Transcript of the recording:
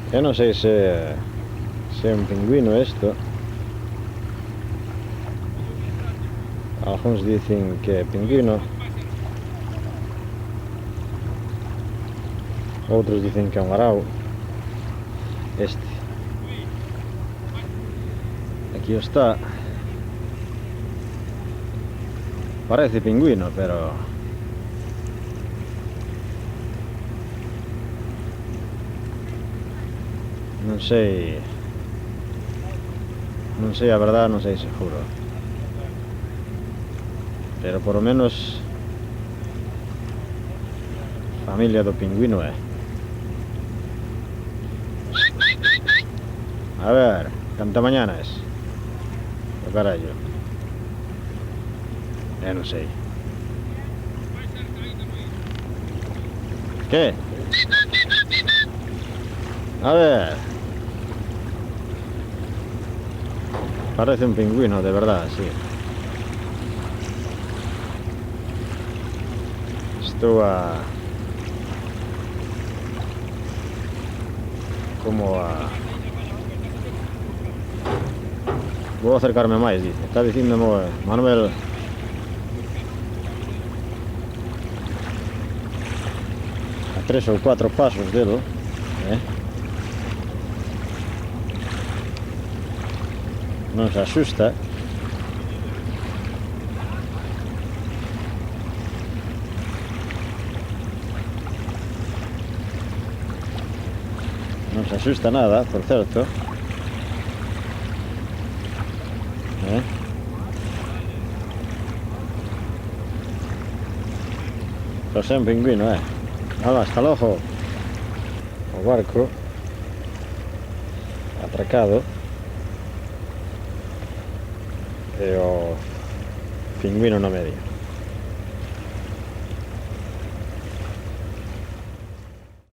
Eu non sei se é un pingüino isto. Algúns dicen que é pingüino, outros dicen que é un arao. Este aquí está. Parece pingüino, pero non sei a verdade, non sei seguro. Pero por lo menos familia do pingüino é. A ver, canta mañanas. O carallo. Eu non sei. Que? A ver. Parece un pingüino, de verdad, sí. Estou a... como a... Vou acercarme máis, dice. Está dicíndome Manuel. A 3 ou 4 pasos delo, non se asusta. Non se asusta nada, por certo. Pero é un pingüino, Ala, hasta el ojo. O barco atracado e o pingüino no medio.